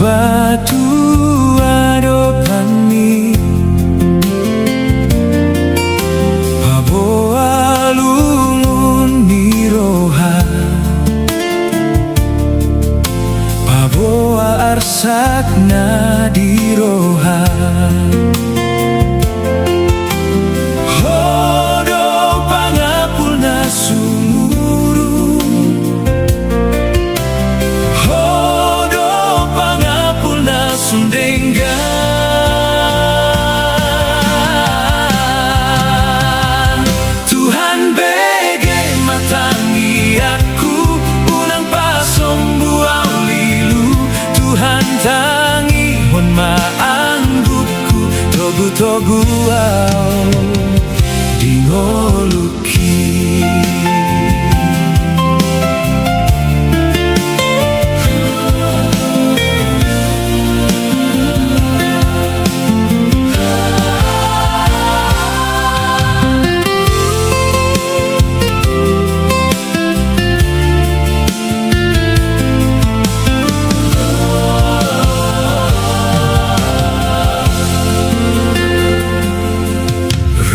batu adopani paboa lungun niroha paboa arsakna diroha hodo pangapulna sumuru hodo pangapulna sundenggan Tuhan bege matangi aku unang pasong buau lilu Tuhan tangi hon maanggutku togu-togu au dingoluki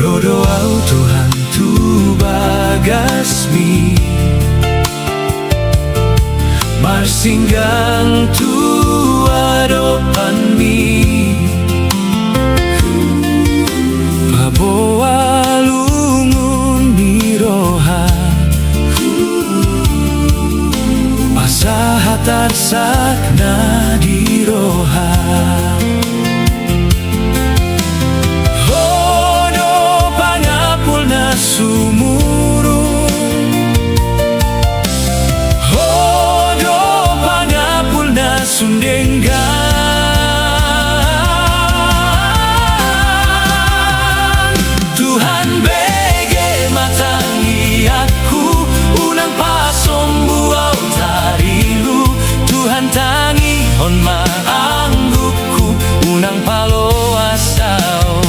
Rodoau Tuhan tu bagasmi Marsinggang tu adopanmi Paboa lungun niroha Asahat arsakna diroha sumuru hodo pangapulna sundenggan Tuhan bege matangi aku unang pasong buau tarilu Tuhan tangi hon maanggukku unang palo asau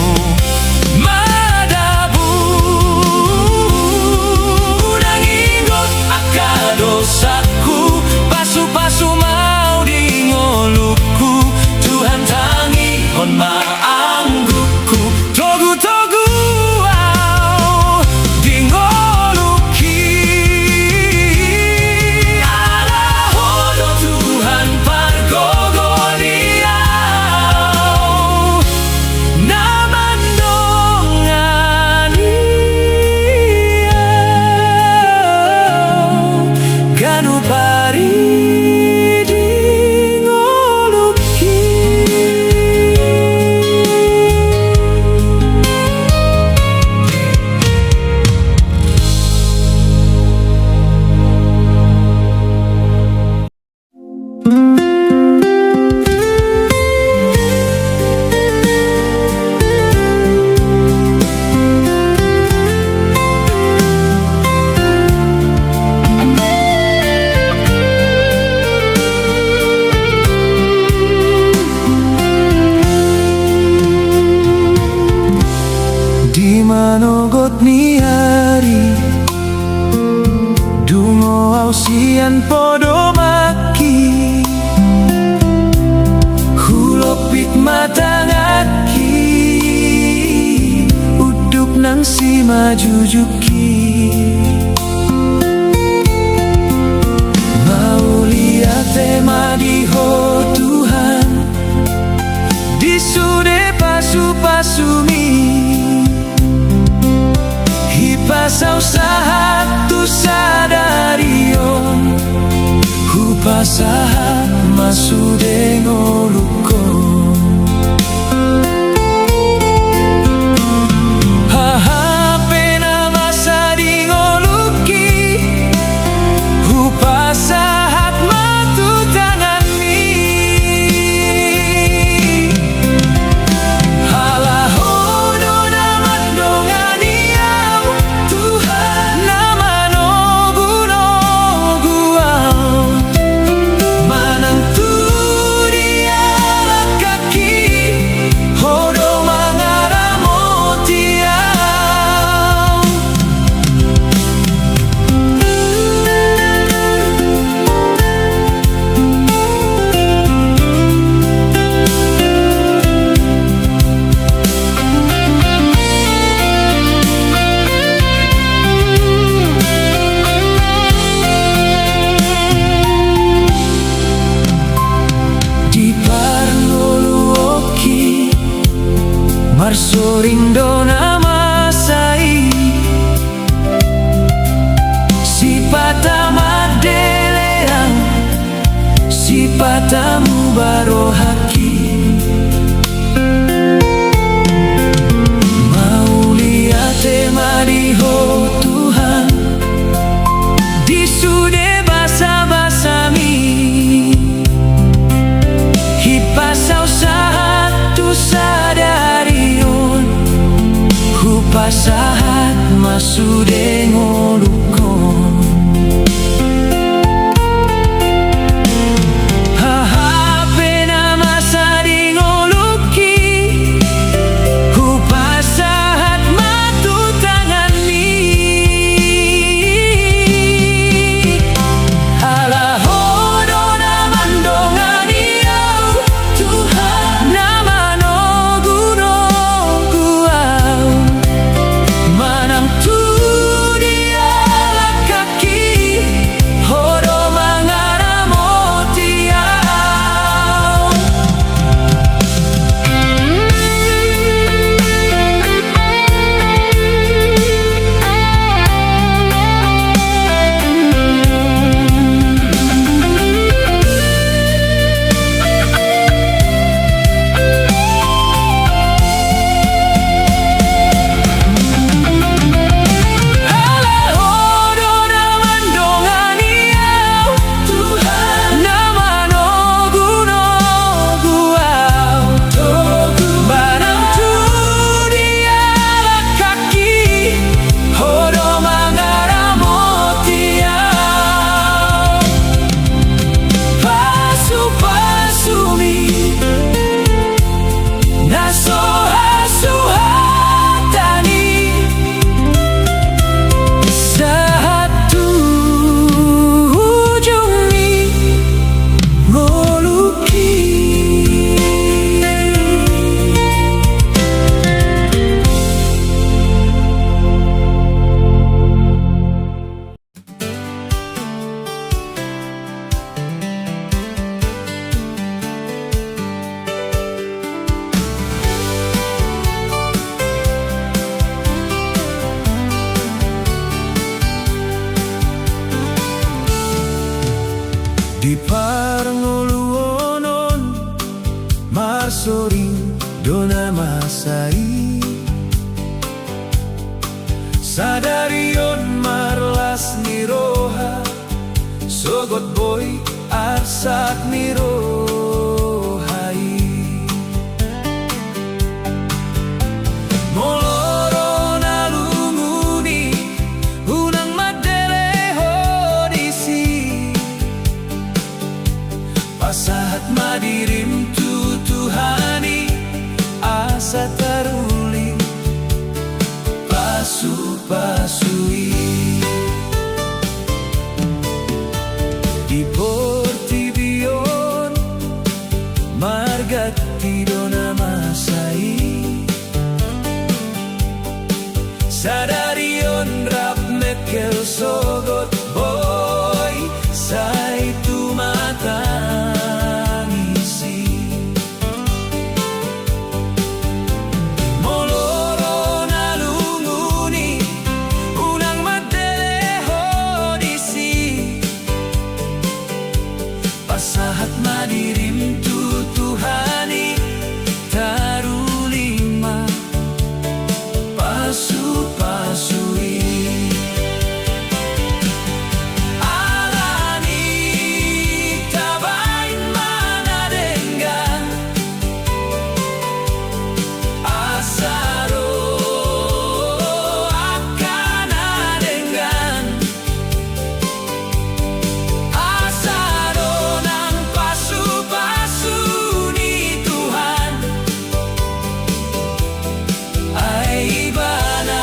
dosaku pasu-pasu mau dingoluku Tuhan tangi hon maanggukku togu-togu au dingoluki ala hodo Tuhan pargogoliau namandongani Ganu pari dingoluki manogot ni hari dungo ausian podo maki hulopik matangaki uduk nang si majujuki mau lihat tema diho Tuhan disude pasu-pasumi Hipasa usaha tu sadarion Hupasa masude ngolukon Haha pena masa di ngoluki Hupasa hat matu tangan mi Halah hodo naman dongani Manang tu dia dona masai si patamadeleang si patamu barohaki maulia tema diho Tuhan di sude basa-basami hipasau satu sadarion hupasahat masude ngolukon hahape nama sadi ngoluki hupasahat matu tangan mi ala hodo naman donganiau Tuhan nama no guno guau manang tu dia kaki hodo mangaramotiau ala hodo naman donganiau Tuhan nama no guno guau manang tu dia kaki hodo mangaramotiau pasu-pasumi nasoha-sohatani satu ujungi ngoluki di parngoluonon marsoring dona masai sadarion marlas niroha sogot boy arsat nirohai moloro nalunguni unang madeleho disi pasahat madirim tutuhani asa taruli pasu-pasui di portibion margati dona masai sadarion rap mekel sogot boy sai tu matangisi moloro nalunguni unang madeleho disi pasahat madirim tutuhani tarulima pasu-pasui Ibana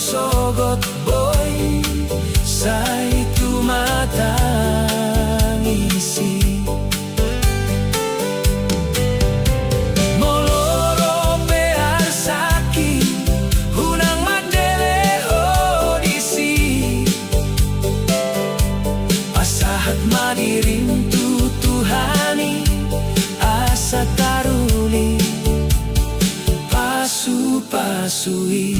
sogot boy say tumatangisi moloro pear saki hunang madele odisi pasahat madirim tutuhani asa taruli pasu-pasui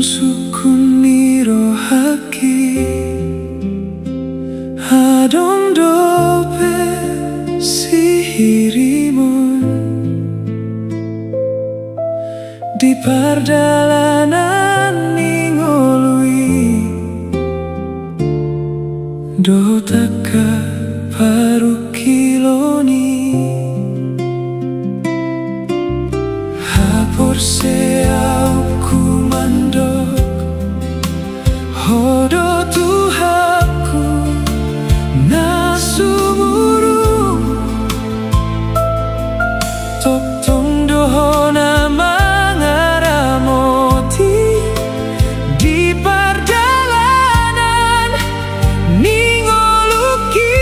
Sukun niro haki adong dope sihirimun di pardalanan ningolui do taka paru kiloni hapor seau Hodo Tuhanku nasumuru tok tong dohona mangaramoti di pardalanan ningoluki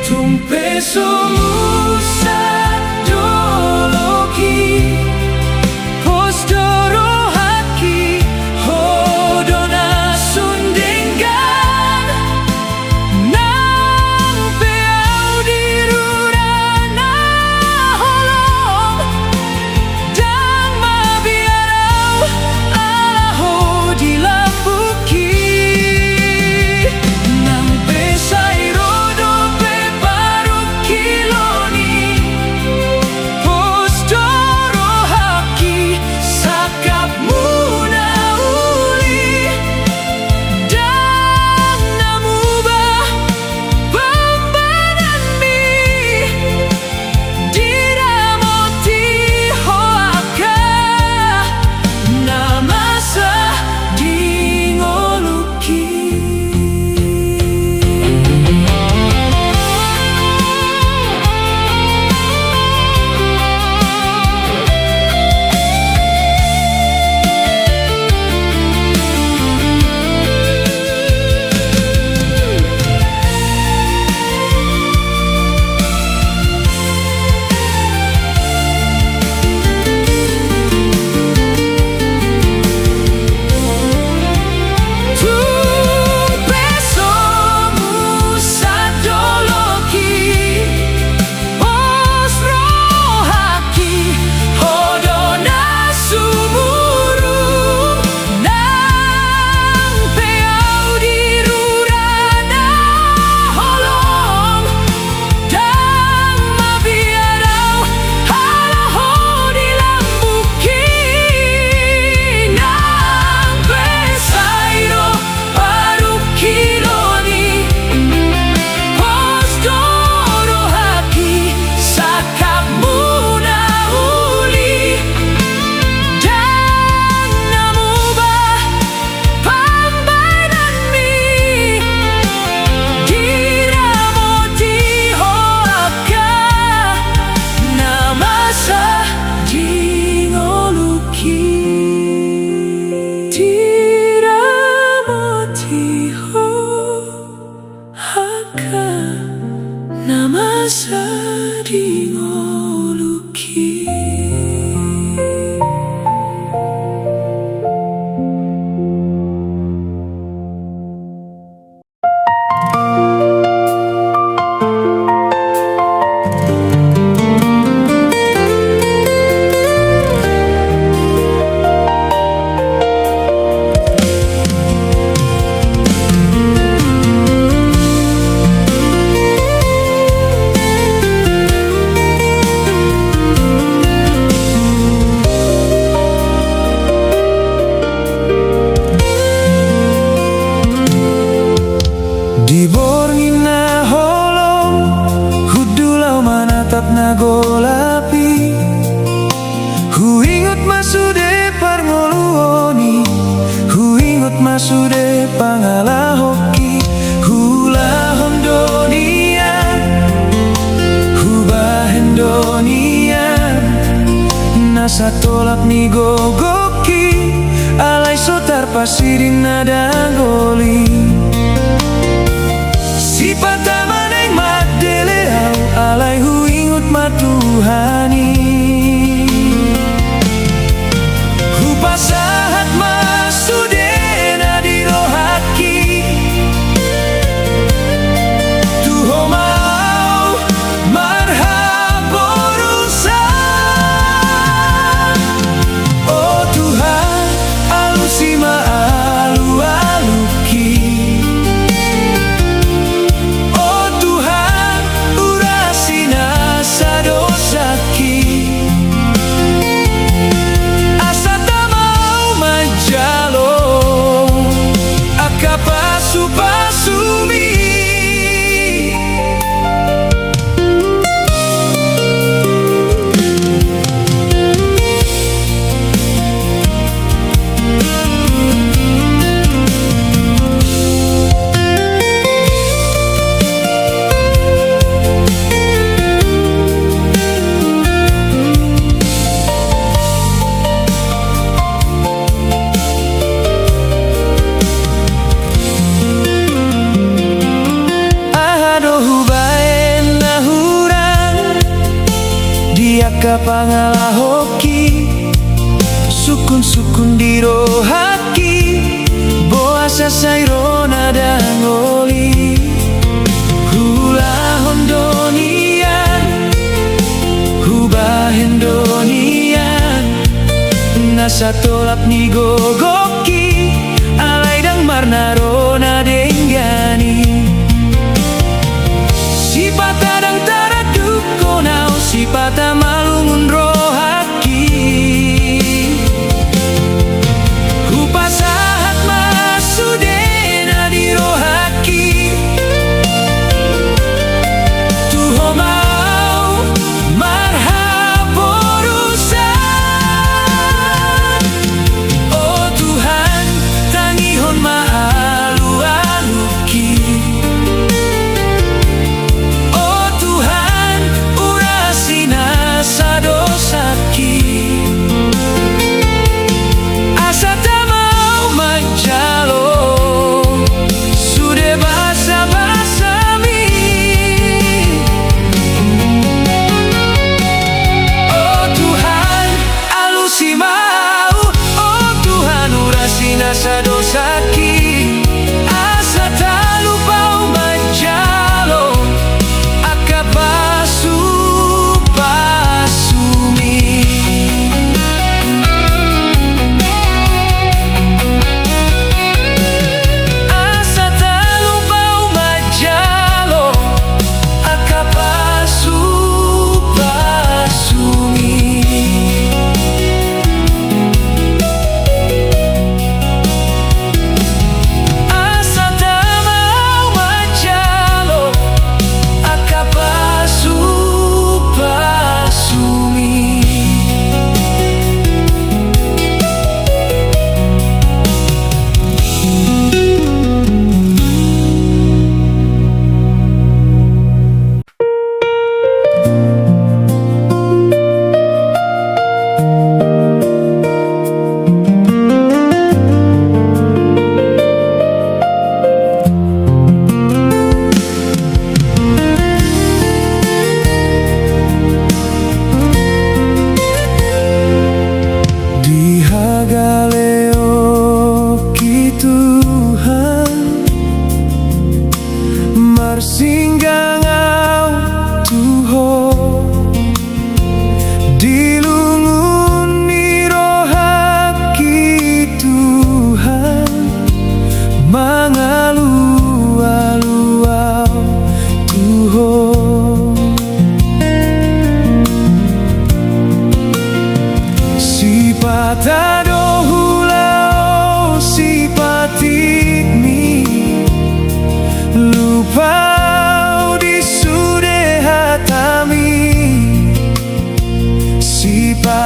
tumpe somusa doloki postoro kilo nama sading oluki. Di borngina holong hudulau manatap nagolapi, huingot masude parngoluoni, huingot masude pangalahoki, hula hondonia, hubahen donia, nasa tolak ni gogoki, alai sotar pasiring nadangoli. Sipata maneng madele au alai huingut matuhani, hupasahat masudena dirohaki, tuho mau marhaborusan. Oh Tuhan, alusima alu-aluki, kapangalahoki, sukun-sukun dirohaki, boasa sairona dangoli, hula hondonian, hubahen donian, nasa tolap ni gogoki, alai dang marnarona denggani. Sipata dang taraduk konau, sipata malungun rohaki, hupasahat masudena dirohaki, tuho mau marhaborusan. Oh Tuhan,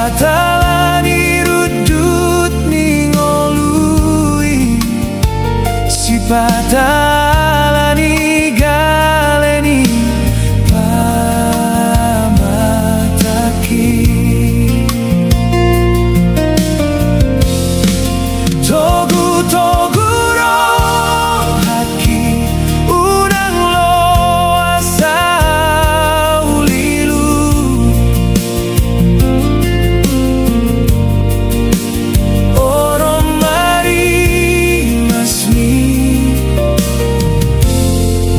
patalani rudut ningolui si patalani galeni pamataki togu rohaki unang lo asau lilu orang mari masmi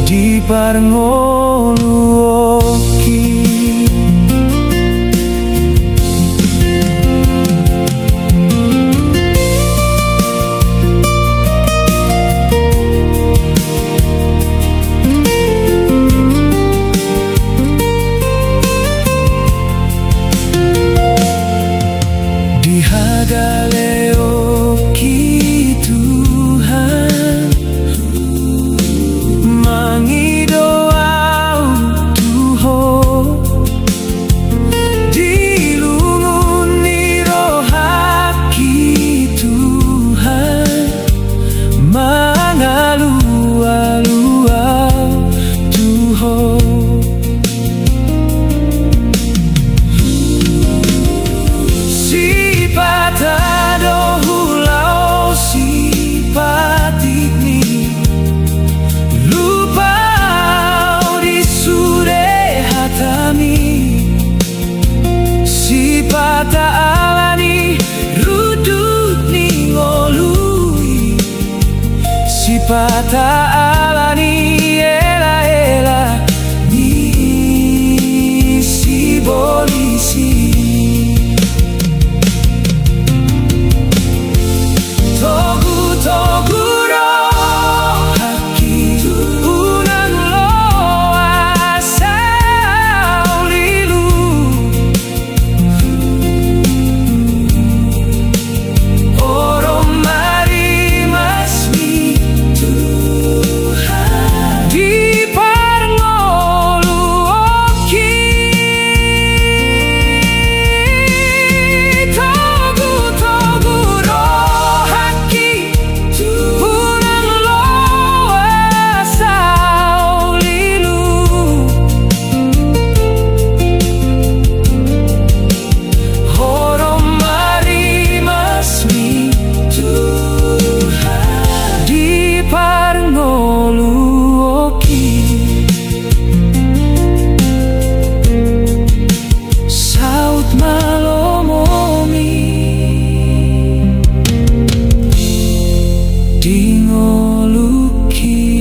di parngoluoki Hadaleoki Tuhan mangidoau Tuho dilunguni rohaki Tuhan mangalu-aluau Tuho si patado hulao si patikni lupao di sure hatami si pata alani rudut ningolui si pata alani ela ni si bolisi togu rohaki unang lo asau lilu orang mari masmi Tuhan di parngoluoki togu rohaki unang lo asau lilu orang mari masmi Tuhan di parngoluoki saut malomomi dingoluki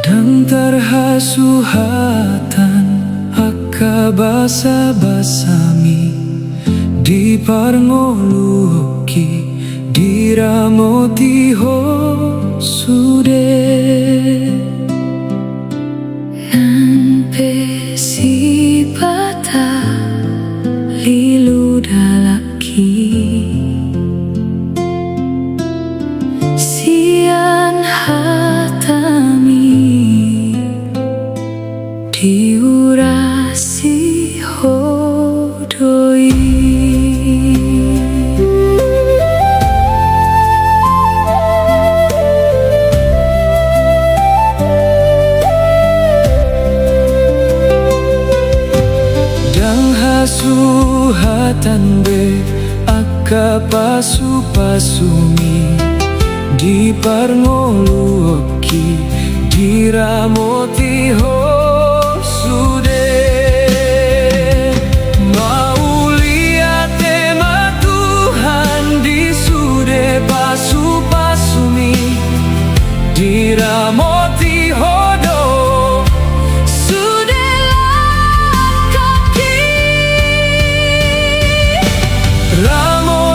dang terhasuhatan akabasa basami di parngoluoki diramoti ho sude nampe si pata lilu dalaki sian hatami diurasi hodoi dang hasuhatan be akapasu-pasumi di parngoluoki diramoti ho sude maulia tema Tuhan di sude pasu-pasumi diramoti hodo sude kaki ramo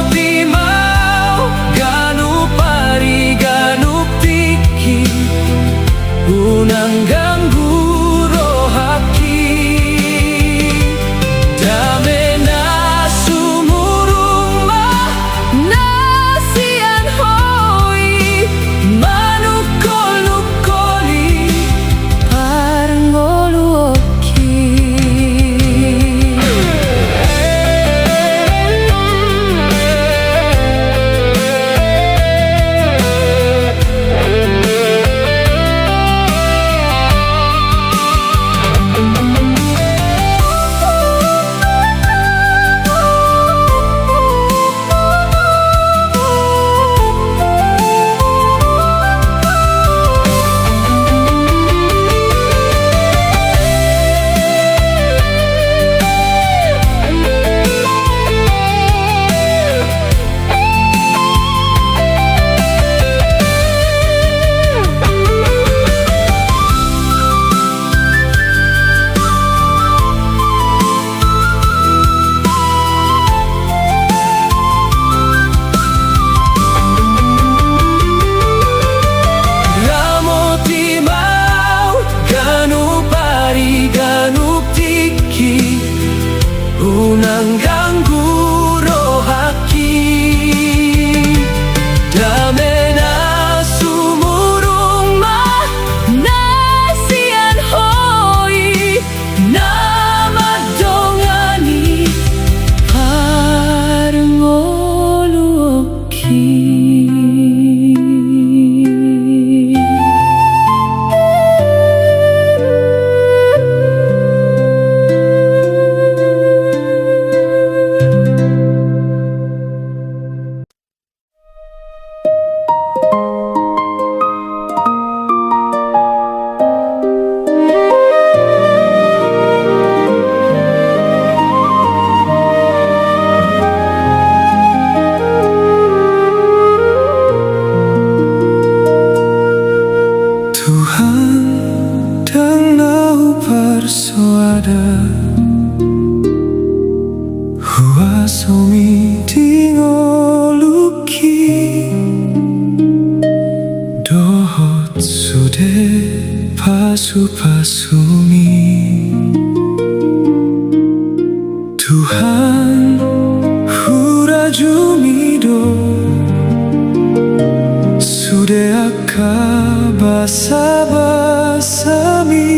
basa-basami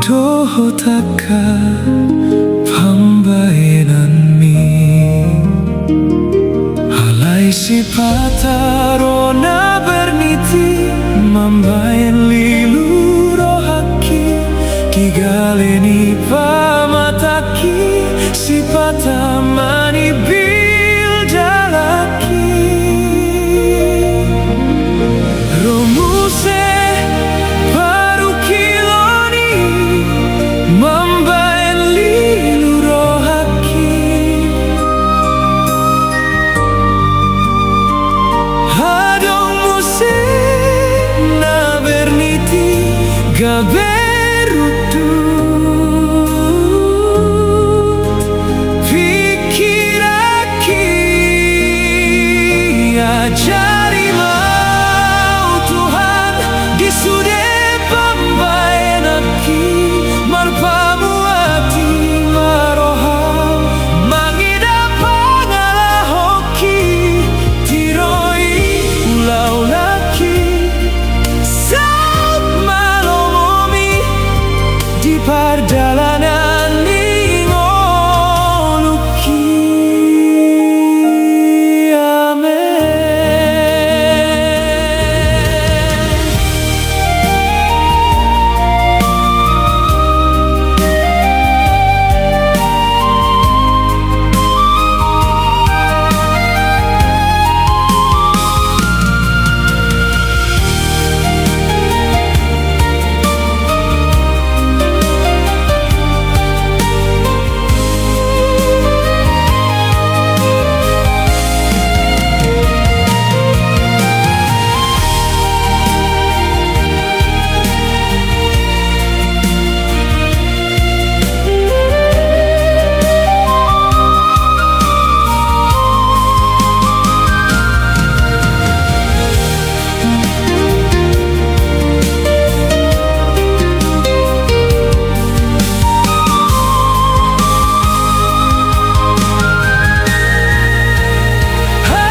doho taka pambayananmi halai sipatarona berniti mambayan lilu rohaki kigaleni pamataki sipatamani bil jalaki romuse baru kiloni mambayan lilu rohaki hadong muse na berniti gaberutu pikiraki ajari mau Tuhan di sude pambayanaki marpamu ati maroham mangida pangala hoki tiroi ulau laki saat malomomi di perjalanan ningoluki amen.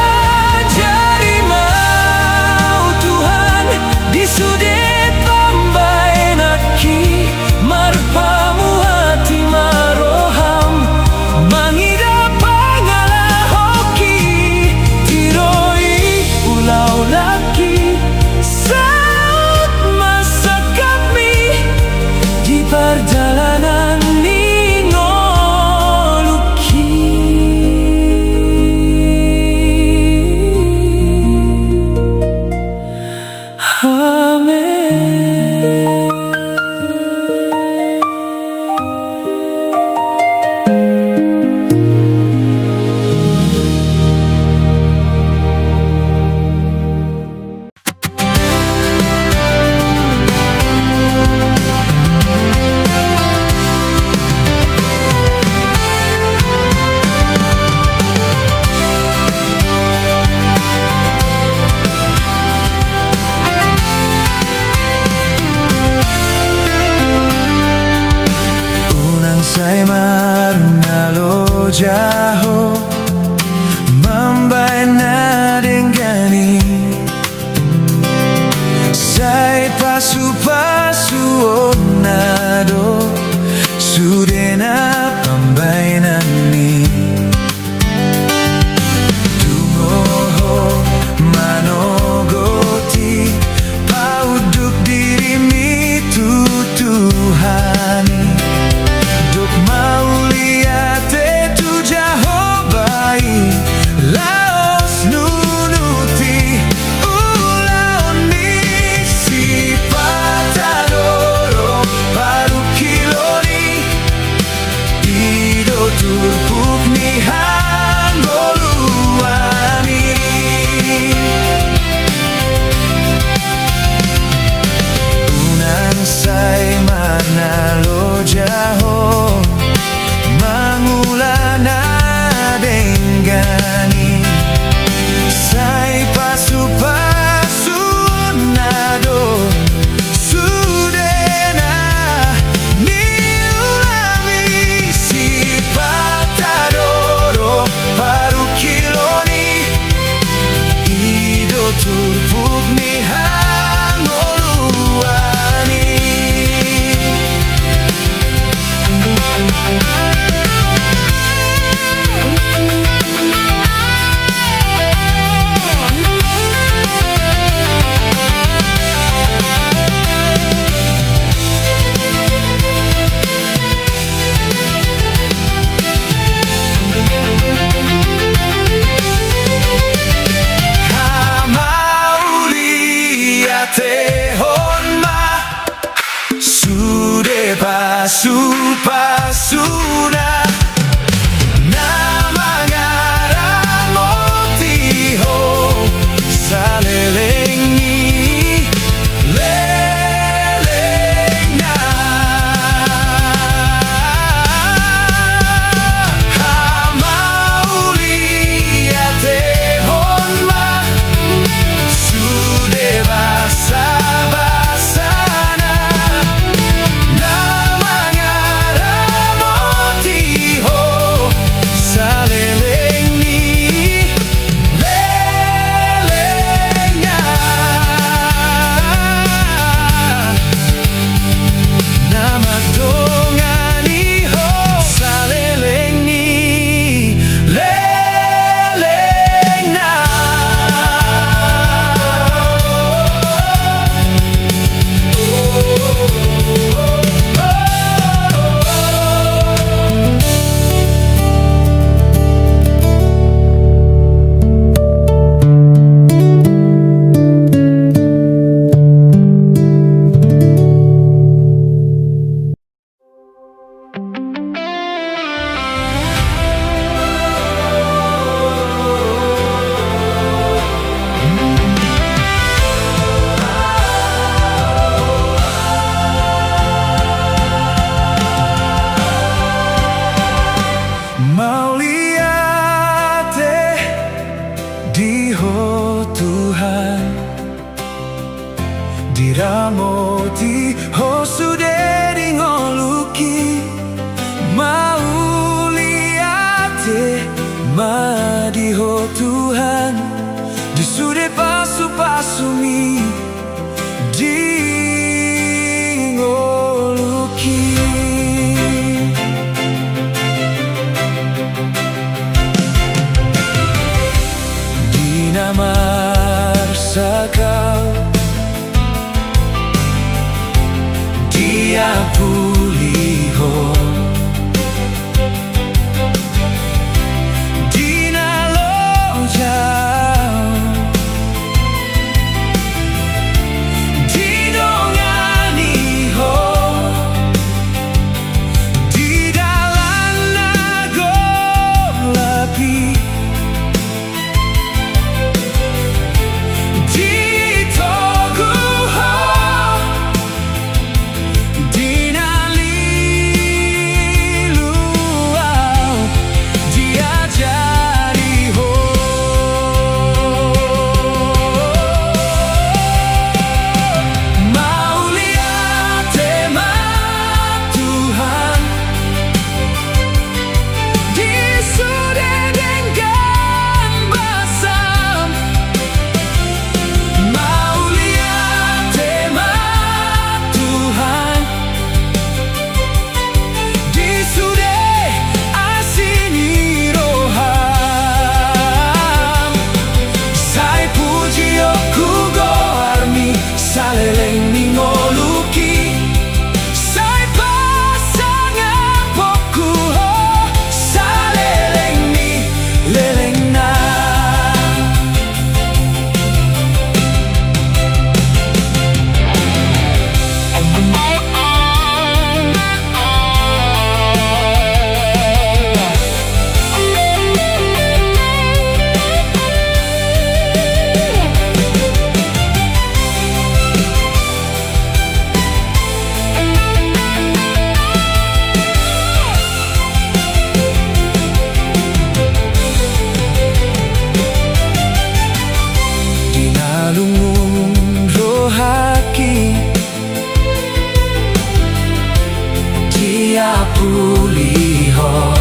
Ajari mau Tuhan di sude pambayanaki marpamu hati maroham mangida pangala hoki tiroi ulau laki saat masa kami di perjalanan ningoluki amen. Unang say marunalo jaho mambay na dengani say pasu-pasu onado sudena pambayanani tungoho manogoti pauduk dirimi tutuhani duk mauliate tu Jehovah laos nunuti ulaoni sipatadoro paru kiloni ido turpuk ni hangoluani unang say manalo jaho mangulana dengani say pasu-pasu nado sudena niulami sipatadoro paru kiloni ido turpuk ni pasu-pasuna nama ngarang motiho salelengi lelengna hamaulia tehonma sude basa-basana nama ngarang motiho salelengi lelengna nama donganiho salelengi lelengna. Mauliate diho Tuhan diramoti ho sude ngoluki mauliate madiho Tuhan disude pasu-pasumi di ngoluki. Marsa kau dia puliho dina lojau didonganiho di dalam nagolapi salelengi ngoluki sai pasangan poku ho salelengi lelengna. Lungung rohaki dia puliho